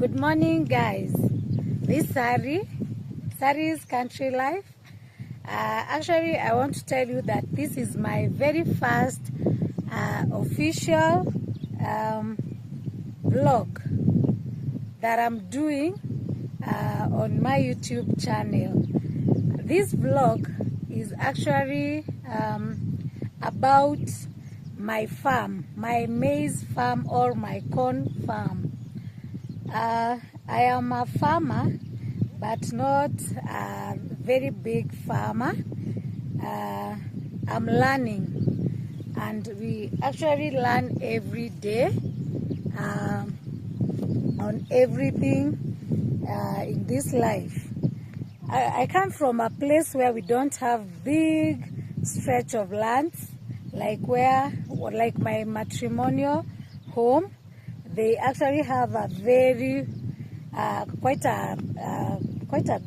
Good morning, guys. This is Sari's Country Life. Actually, I want to tell you that this is my very first official vlog that I'm doing on my YouTube channel. This vlog is actually about my farm, my maize farm or my corn farm. I am a farmer, but not a very big farmer. I'm learning, and we actually learn every day on everything in this life. I come from a place where we don't have big stretch of lands, like my matrimonial home. They actually have a very quite a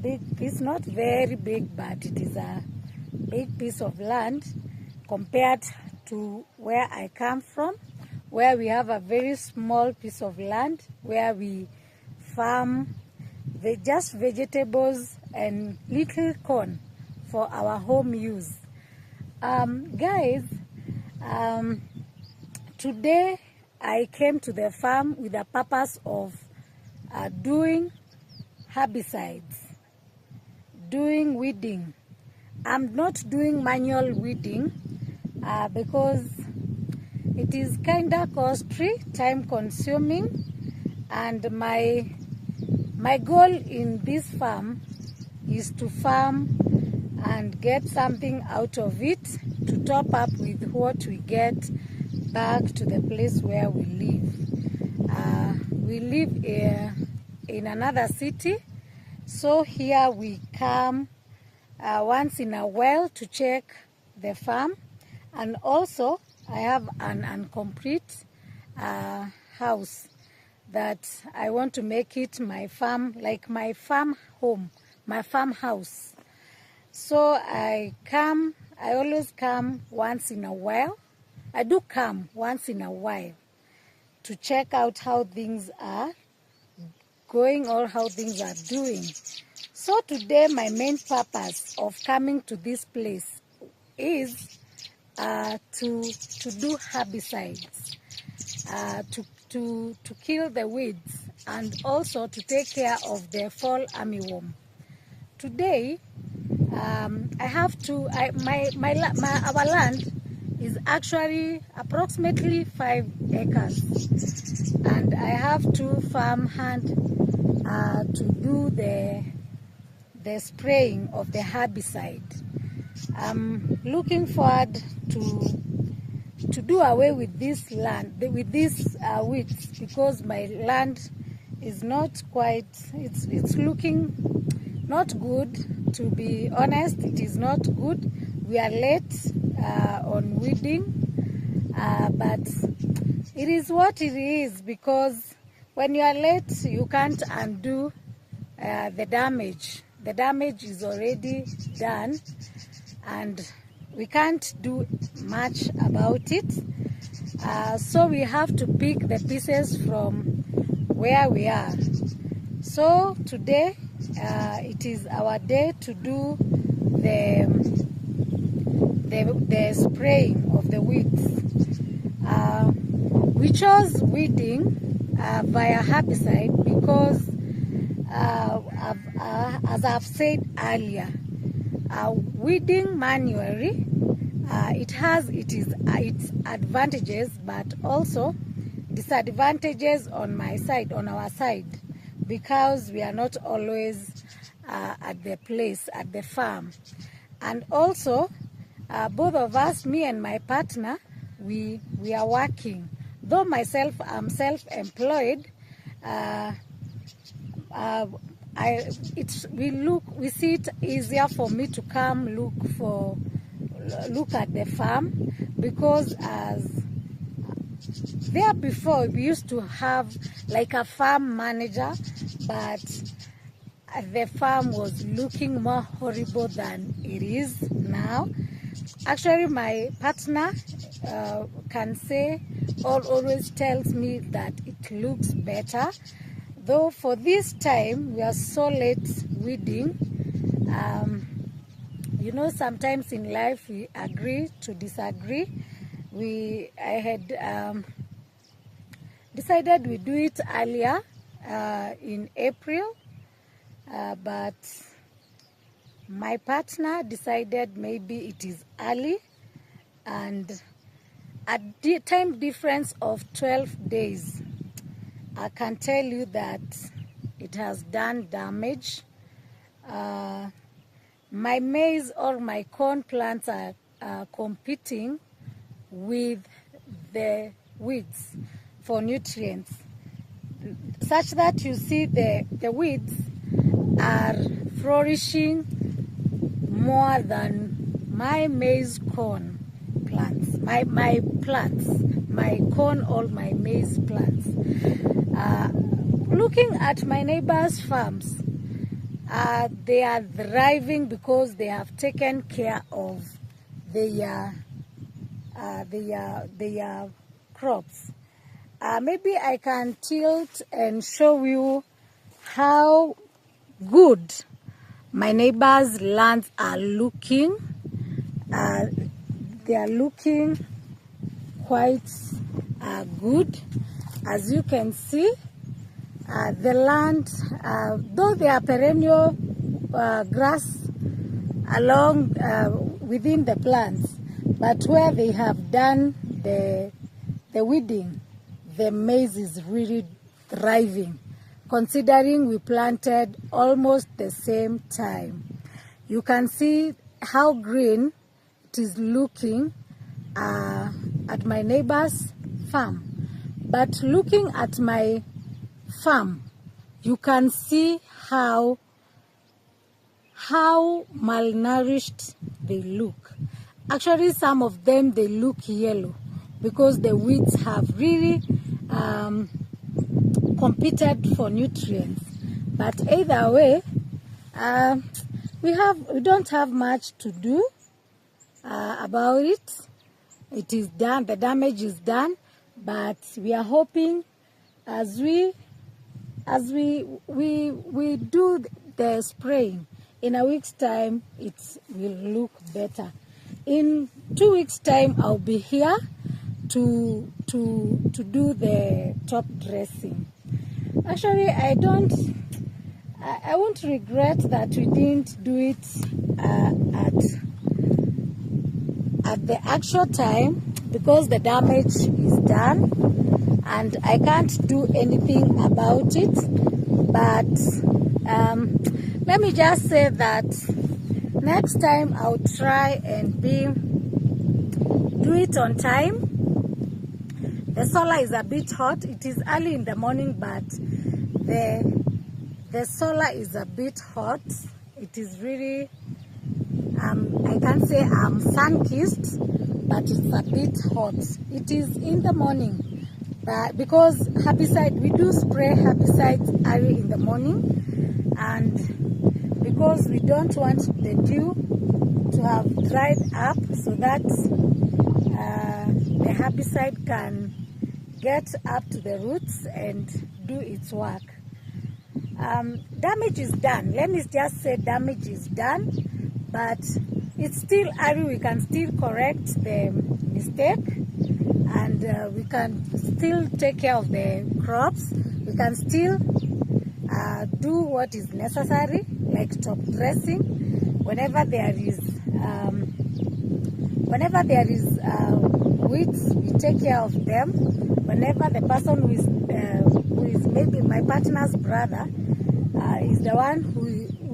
big piece, not very big, but it is a big piece of land compared to where I come from, where we have a very small piece of land where we farm just vegetables and little corn for our home use. Guys, today I came to the farm with the purpose of doing herbicides, doing weeding. I'm not doing manual weeding because it is kind of costly, time consuming, and my goal in this farm is to farm and get something out of it to top up with what we get back to the place where we live. We live in another city, so here we come once in a while to check the farm, and also I have an incomplete house that I want to make it my farm, like my farm home, my farmhouse. So I always come once in a while. I do come once in a while to check out how things are going or how things are doing. So today my main purpose of coming to this place is to do herbicides, to kill the weeds, and also to take care of the fall armyworm. Today I have to our land is actually approximately 5 acres, and I have to farm hand to do the spraying of the herbicide. I'm looking forward to do away with this land, with these weeds, because my land is not quite, it's looking not good, to be honest. It is not good. We are late on weeding, but it is what it is, because when you are late you can't undo the damage. The damage is already done and we can't do much about it. So we have to pick the pieces from where we are. So today it is our day to do the spraying of the weeds. We chose weeding via herbicide because, as I've said earlier, weeding manually, it has its advantages, but also disadvantages on our side, because we are not always at the farm. And also, both of us, me and my partner, we are working. Though myself, I'm self-employed, we see it easier for me to come look at the farm, because as there before we used to have like a farm manager, but the farm was looking more horrible than it is now. Actually, my partner can say or always tells me that it looks better Though for this time we are so late weeding. You know, sometimes in life we agree to disagree. I had decided we do it earlier in April, but my partner decided maybe it is early, and at the time difference of 12 days, I can tell you that it has done damage. My maize or my corn plants are competing with the weeds for nutrients, such that you see the weeds are flourishing more than my maize corn plants, my plants, my corn or my maize plants. Looking at my neighbors' farms, they are thriving because they have taken care of their crops. Maybe I can tilt and show you how good my neighbors' lands are looking. They are looking quite good. As you can see, the land, though they are perennial grass along within the plants, but where they have done the weeding, the maize is really thriving, considering we planted almost the same time. You can see how green it is looking at my neighbor's farm. But looking at my farm, you can see how malnourished they look. Actually, some of them, they look yellow because the weeds have really competed for nutrients. But either way, we don't have much to do about it. It is done, the damage is done, but we are hoping as we do the spraying, in a week's time it will look better. In 2 weeks' time, I'll be here to do the top dressing. Actually, I won't regret that we didn't do it at the actual time, because the damage is done and I can't do anything about it. But let me just say that next time I'll try and do it on time. The solar is a bit hot. It is early in the morning, but the solar is a bit hot. It is really, I can't say I'm sun-kissed, but it's a bit hot. It is in the morning, but because herbicide, we do spray herbicides early in the morning, and because we don't want the dew to have dried up, so that the herbicide can get up to the roots and do its work. Damage is done. Let me just say damage is done, but it's still early. We can still correct the mistake, and we can still take care of the crops. We can still do what is necessary, like top dressing. Whenever there is weeds, we take care of them. Whenever the person who is maybe my partner's brother is the one who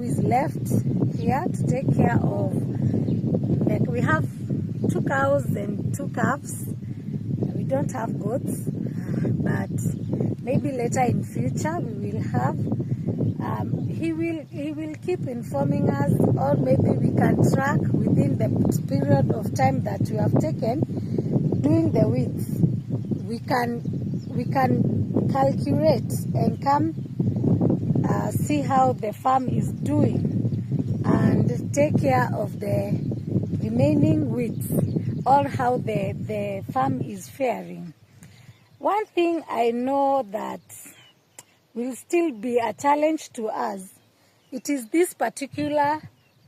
is left here to take care of, like we have 2 cows and 2 calves. We don't have goats, but maybe later in future we will have. He will keep informing us, or maybe we can track within the period of time that we have taken doing the weeds. We can calculate and come see how the farm is doing and take care of the remaining weeds, or how the farm is faring. One thing I know, that will still be a challenge to us. It is this particular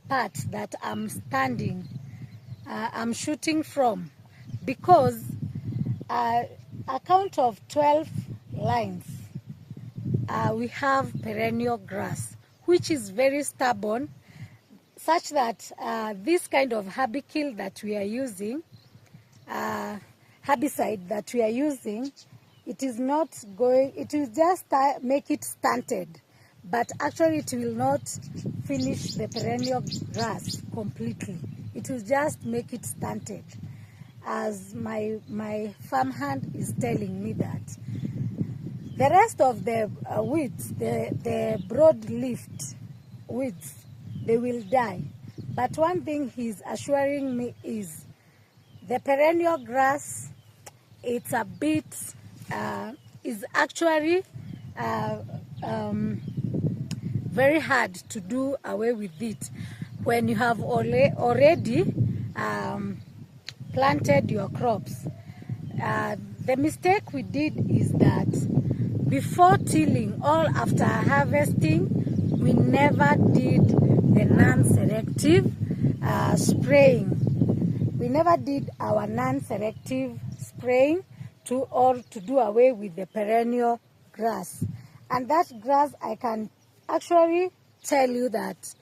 part that I'm I'm shooting from, because a count of 12 lines, we have perennial grass, which is very stubborn, such that this kind of herbicide that we are using, herbicide that we are using, it is not going, it will just make it stunted, but actually it will not finish the perennial grass completely. It will just make it stunted, as my farmhand is telling me that. The rest of the weeds, the broad-leafed weeds, they will die. But one thing he's assuring me is the perennial grass, it's a bit, is actually very hard to do away with it when you have already planted your crops. The mistake we did is that before tilling or after harvesting, we never did the non-selective spraying. We never did our non-selective spraying to do away with the perennial grass. And that grass, I can actually tell you that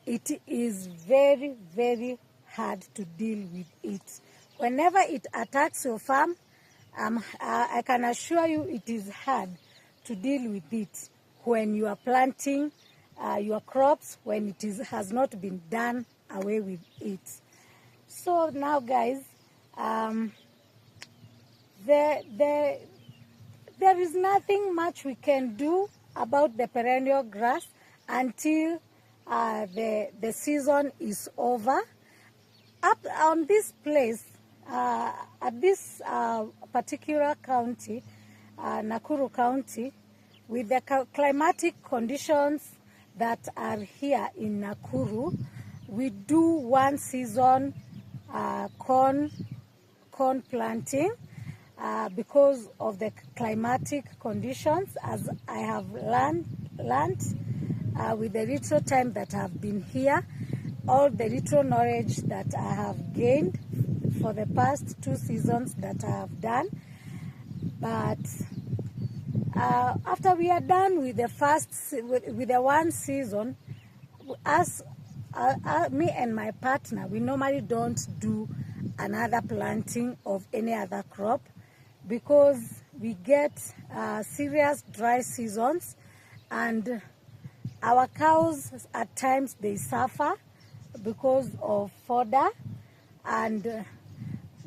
it is very, very hard to deal with it. Whenever it attacks your farm, I can assure you it is hard to deal with it when you are planting your crops, when it has not been done away with it. So now, guys, there is nothing much we can do about the perennial grass until the season is over. Up on this place, at this particular county, Nakuru County, with the climatic conditions that are here in Nakuru, we do one season corn planting because of the climatic conditions, as I have learned with the little time that I've been here, all the little knowledge that I have gained for the past 2 seasons that I have done. But after we are done with the one season, as me and my partner, we normally don't do another planting of any other crop, because we get serious dry seasons, and our cows at times they suffer because of fodder, and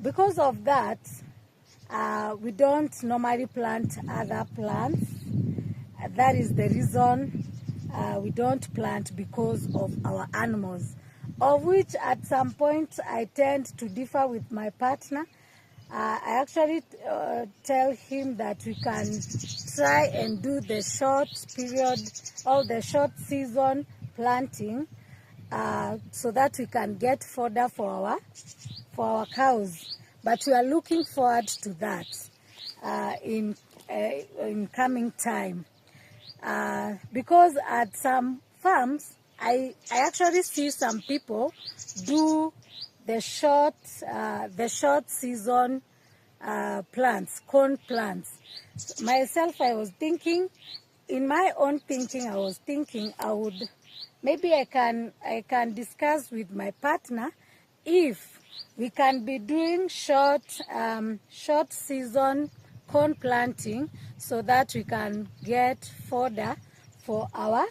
because of that we don't normally plant other plants. That is the reason we don't plant, because of our animals, of which at some point I tend to differ with my partner. I actually tell him that we can try and do the short period or the short season planting, so that we can get fodder for our cows. But we are looking forward to that in coming time, because at some farms I actually see some people do the short season plants, corn plants. Myself, I was thinking, in my own thinking, I was thinking maybe I can discuss with my partner if we can be doing short season corn planting, so that we can get fodder for our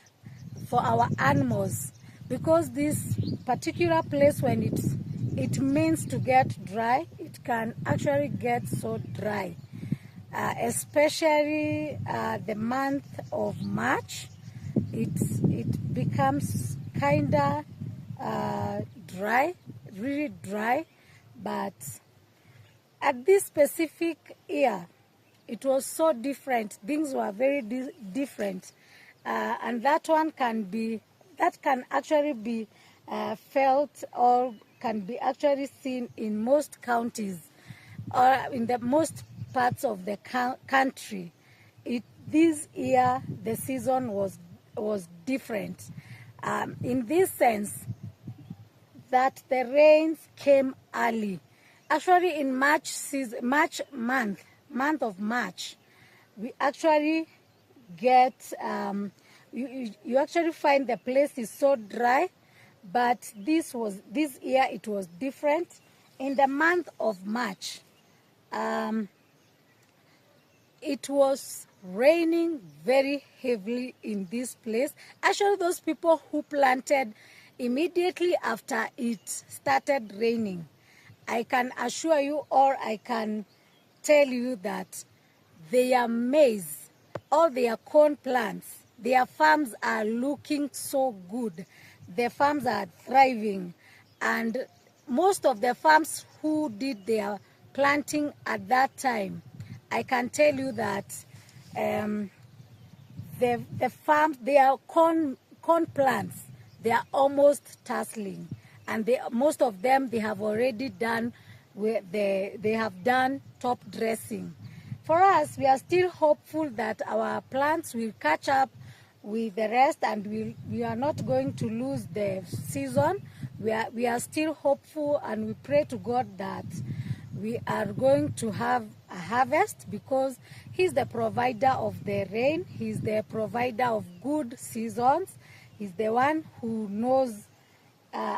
animals, because this particular place, when it means to get dry, it can actually get so dry, especially the month of March. It becomes kinda dry, really dry. But at this specific year, it was so different. Things were very different, and that can actually be felt, or can be actually seen in most counties, or in the most parts of the country. this year the season was different, in this sense that the rains came early. Actually, in month of March, we actually get you actually find the place is so dry, but this year it was different. In the month of March, it was raining very heavily in this place. Actually, those people who planted immediately after it started raining, I can assure you, or I can tell you that their maize, all their corn plants, their farms are looking so good. The farms are thriving, and most of the farms who did their planting at that time, I can tell you that the farms, their corn plants, they are almost tasseling, and most of them, they have already done they have done top dressing. For us, we are still hopeful that our plants will catch up with the rest, and we are not going to lose the season. We are still hopeful, and we pray to God that we are going to have a harvest, because He's the provider of the rain. He's the provider of good seasons. He's the one who knows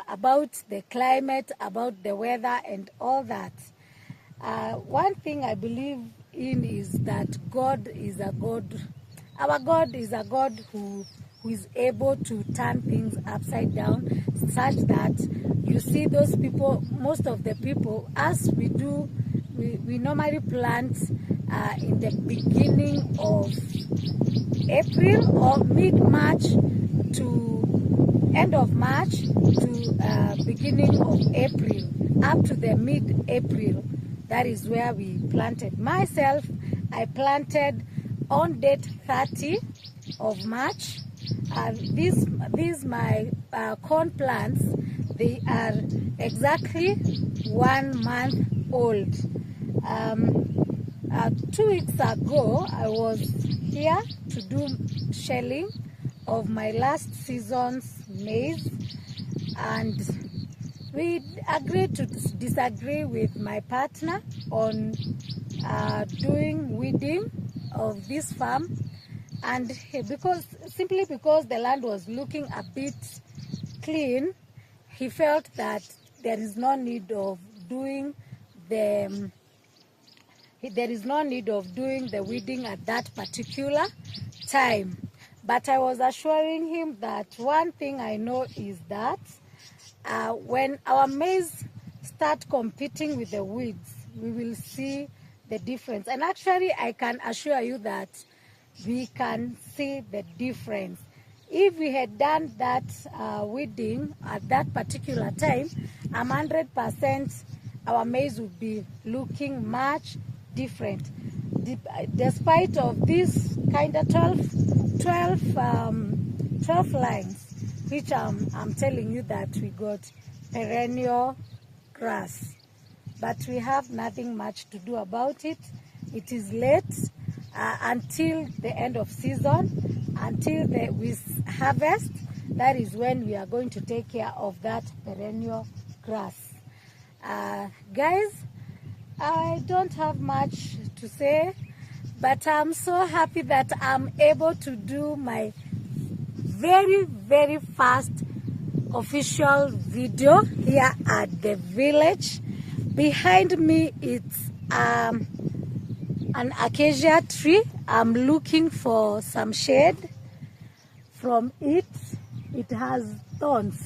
about the climate, about the weather, and all that. One thing I believe in is that God is a God. Our God is a God who is able to turn things upside down, such that you see those people, most of the people, as we do, we normally plant in the beginning of April, or mid-March to end of March to beginning of April, up to the mid-April. That is where we planted. Myself, I planted on date 30 of March. These my corn plants, they are exactly 1 month old. 2 weeks ago, I was here to do shelling of my last season's maize, and we agreed to disagree with my partner on doing weeding of this farm, and simply because the land was looking a bit clean, he felt that there is no need of doing the weeding at that particular time. But I was assuring him that one thing I know is that when our maize start competing with the weeds, we will see the difference. And actually, I can assure you that we can see the difference. If we had done that weeding at that particular time, 100% our maize would be looking much different. Despite of this kind of 12 lines, which I'm telling you that we got perennial grass, but we have nothing much to do about it. It is late until the end of season, until we harvest. That is when we are going to take care of that perennial grass. Guys, I don't have much to say, but I'm so happy that I'm able to do my very, very first official video here at the village. Behind me, it's an acacia tree. I'm looking for some shade from it. It has thorns,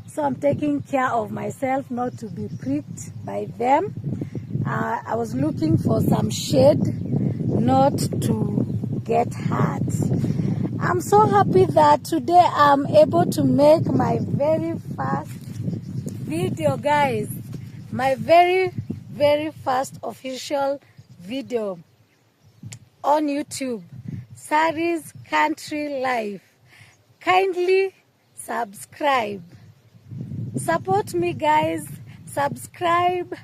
so I'm taking care of myself not to be pricked by them. I was looking for some shade not to get hurt. I'm so happy that today I'm able to make my very first video, guys. My very, very first official video on YouTube. Sari's Country Life. Kindly subscribe. Support me, guys. Subscribe,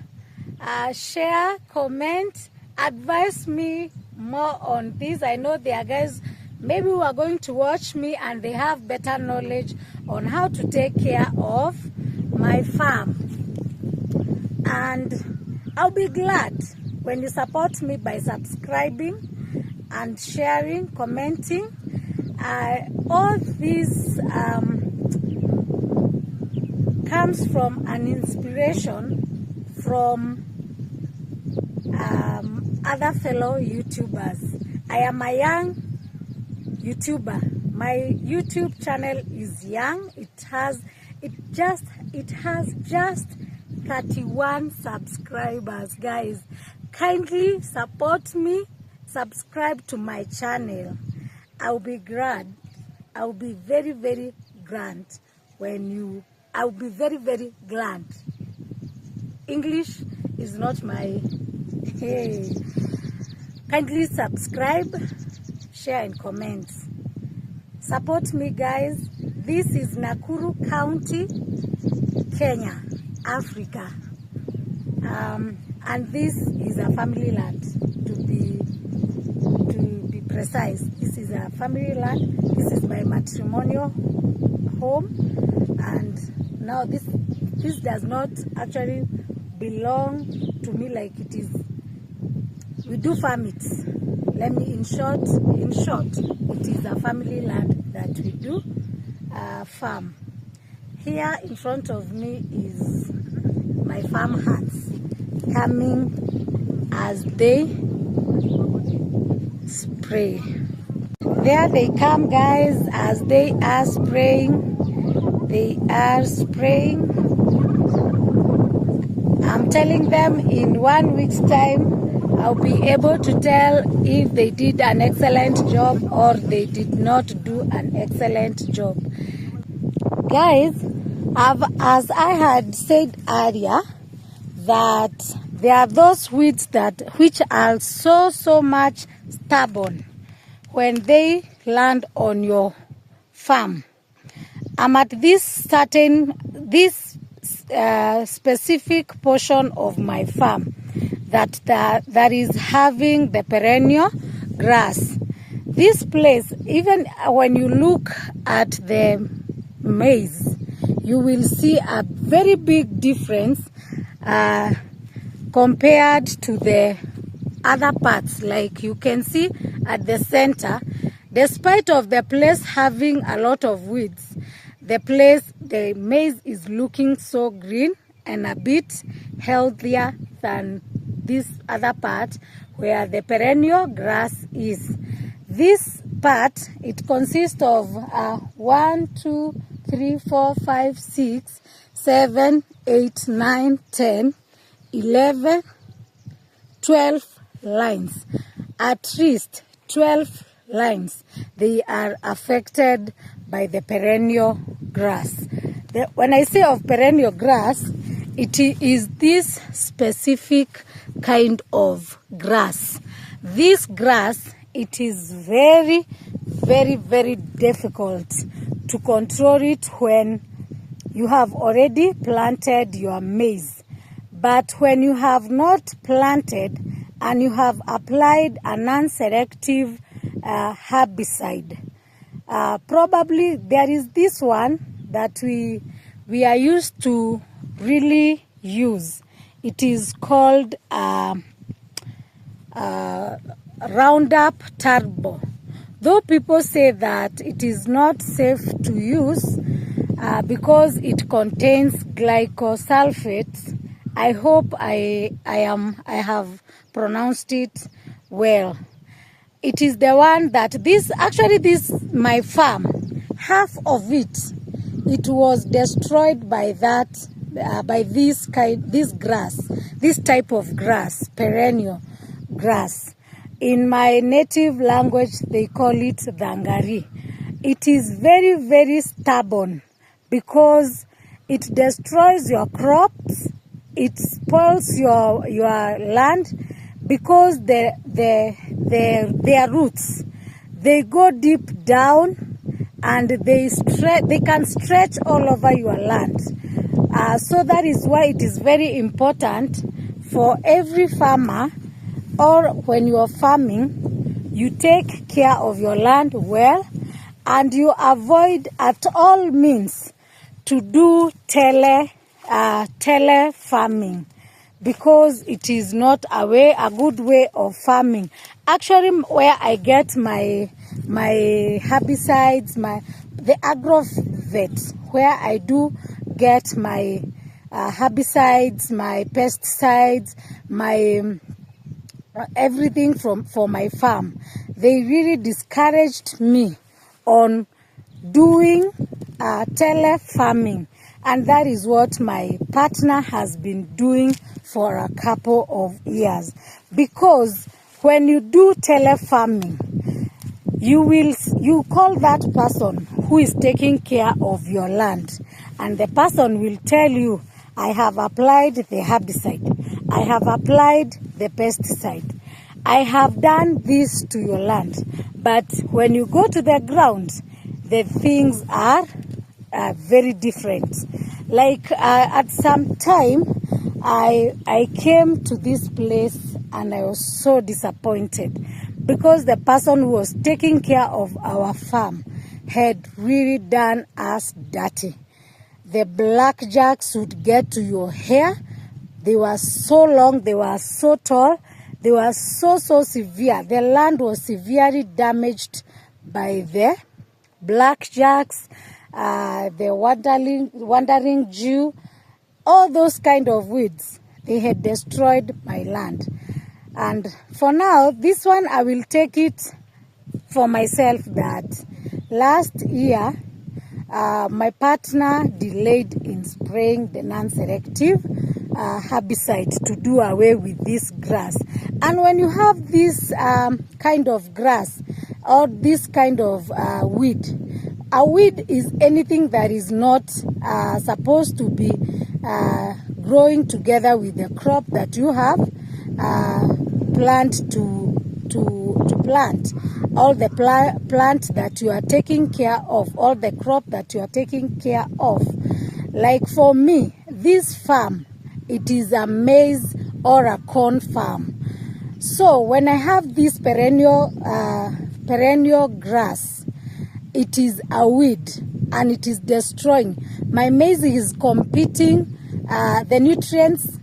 share, comment, advise me more on this. I know there are guys maybe who are going to watch me and they have better knowledge on how to take care of my farm. And I'll be glad when you support me by subscribing and sharing, commenting. All this comes from an inspiration from other fellow YouTubers. I am a young YouTuber. My YouTube channel is young. It has just 31 subscribers. Guys, kindly support me, subscribe to my channel. I'll be glad. I'll be very, very glad when you, I'll be very, very glad. English is not my, hey. Kindly subscribe, share and comment. Support me, guys. This is Nakuru County, Kenya, Africa. And this is a family land, to be precise. This is a family land. This is my matrimonial home, and now this does not actually belong to me like it is. We do farm it. Let me in short, it is a family land that we do farm. Here in front of me is my farm hands coming as they spray. There they come, guys, as they are spraying. They are spraying. I'm telling them in 1 week's time I'll be able to tell if they did an excellent job or they did not do an excellent job. Guys, as I had said earlier, that there are those weeds which are so much stubborn when they land on your farm. I'm at this specific portion of my farm that is having the perennial grass. This place, even when you look at the maize, you will see a very big difference compared to the other parts. Like you can see at the center, despite of the place having a lot of weeds, the maize is looking so green and a bit healthier than this other part where the perennial grass is. This part, it consists of 1, 2, 3, 4, 5, 6, 7, 8, 9, 10, 11, 12 lines. At least 12 lines. They are affected by the perennial grass. When I say of perennial grass, it is this specific kind of grass. This grass, it is very, very, very difficult to control it when you have already planted your maize. But when you have not planted and you have applied a non-selective herbicide, probably there is this one that we are used to really use. It is called Roundup Turbo. Though people say that it is not safe to use because it contains glycosulfate, I hope I have pronounced it well. It is the one that my farm, half of it was destroyed by this grass, this type of grass, perennial grass. In my native language, they call it dangari. It is very, very stubborn because it destroys your crops, it spoils your land because their roots, they go deep down and they can stretch all over your land. So that is why it is very important for every farmer or when you are farming, you take care of your land well, and you avoid at all means to do tele farming, because it is not a good way of farming. Actually, where I get my herbicides, the agro vet, where I do get my herbicides, my pesticides, my everything for my farm, they really discouraged me on doing tele farming, and that is what my partner has been doing for a couple of years. Because when you do tele farming, you call that person who is taking care of your land, and the person will tell you, I have applied the herbicide, I have applied the pesticide, I have done this to your land. But when you go to the ground, the things are very different. Like at some time, I came to this place and I was so disappointed, because the person who was taking care of our farm had really done us dirty. The blackjacks would get to your hair. They were so long, they were so tall, they were so severe. The land was severely damaged by the blackjacks, the wandering Jew, all those kind of weeds. They had destroyed my land. And for now, this one I will take it for myself that last year, my partner delayed in spraying the non-selective herbicide to do away with this grass. And when you have this kind of grass or this kind of weed, a weed is anything that is not supposed to be growing together with the crop that you have planned to plant. All the plant that you are taking care of, all the crop that you are taking care of. Like for me, this farm, it is a maize or a corn farm. So when I have this perennial grass, it is a weed and it is destroying. My maize is competing, the nutrients,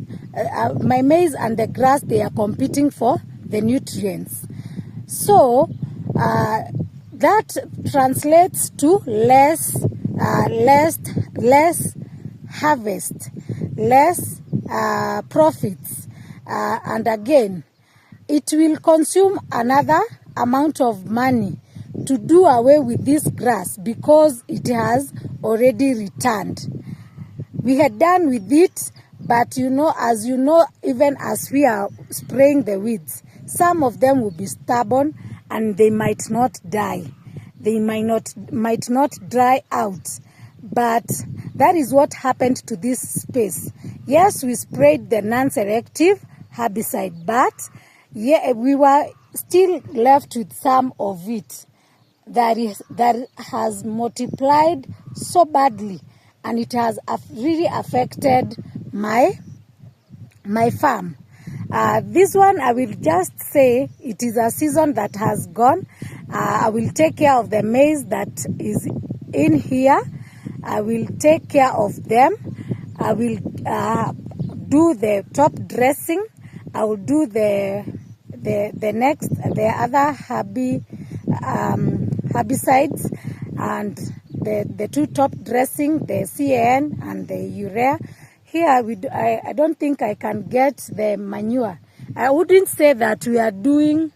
my maize and the grass, they are competing for the nutrients. So that translates to less harvest, less profits, and again, it will consume another amount of money to do away with this grass, because it has already returned. We had done with it, but as you know, even as we are spraying the weeds, some of them will be stubborn and they might not die. They might not dry out. But that is what happened to this space. Yes, we sprayed the non-selective herbicide, but yeah, we were still left with some of it that has multiplied so badly, and it has really affected my farm. This one, I will just say it is a season that has gone. I will take care of the maize that is in here. I will take care of them. I will do the top dressing. I will do the other herbicides, and the two top dressing, the CAN and the urea. Here, I don't think I can get the manure. I wouldn't say that we are doing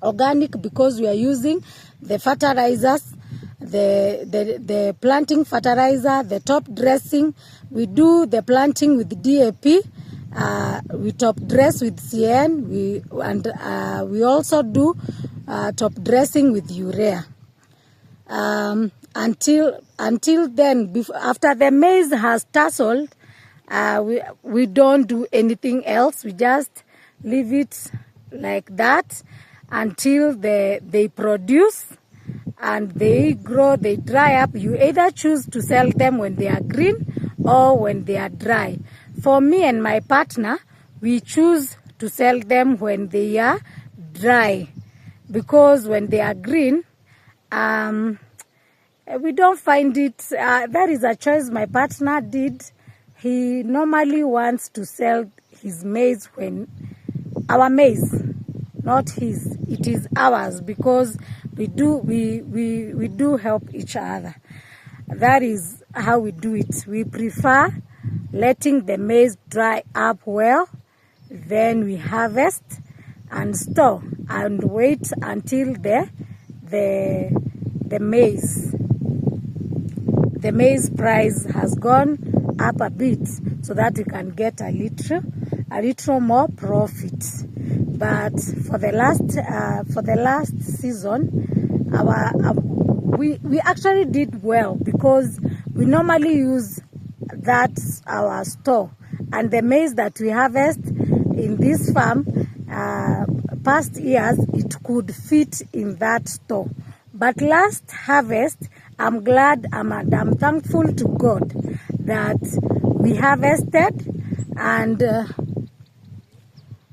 organic, because we are using the fertilizers, the planting fertilizer, the top dressing. We do the planting with DAP. We top dress with CN. We also do top dressing with urea. Until then, after the maize has tasseled, we don't do anything else. We just leave it like that until they produce and they grow, they dry up. You either choose to sell them when they are green or when they are dry. For me and my partner, we choose to sell them when they are dry, because when they are green, we don't find it. That is a choice my partner did. He normally wants to sell his maize when our maize, not his, it is ours, because we do help each other. That is how we do it. We prefer letting the maize dry up well, then we harvest and store and wait until the maize price has gone up a bit, so that we can get a little more profit. But for the last season, we actually did well, because we normally use that our store, and the maize that we harvest in this farm past years, it could fit in that store. But last harvest, I'm glad, I'm thankful to God that we harvested, and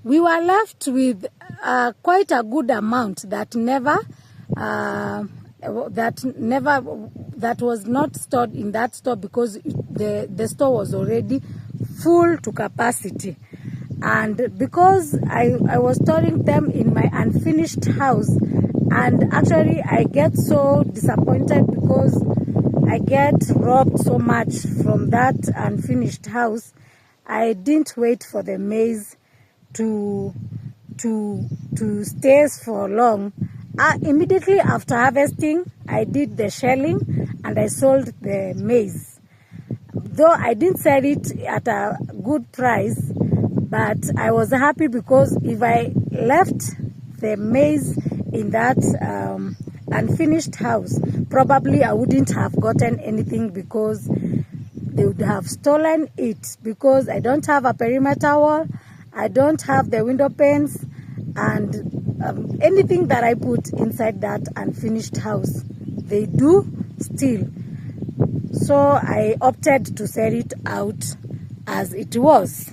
we were left with quite a good amount that was not stored in that store, because the store was already full to capacity. And because I was storing them in my unfinished house, and actually I get so disappointed because I get robbed so much from that unfinished house, I didn't wait for the maize to stay for long. Immediately after harvesting, I did the shelling and I sold the maize. Though I didn't sell it at a good price, but I was happy, because if I left the maize in that unfinished house, probably I wouldn't have gotten anything, because they would have stolen it, because I don't have a perimeter wall, I don't have the window panes, and anything that I put inside that unfinished house, they do steal. So I opted to sell it out as it was.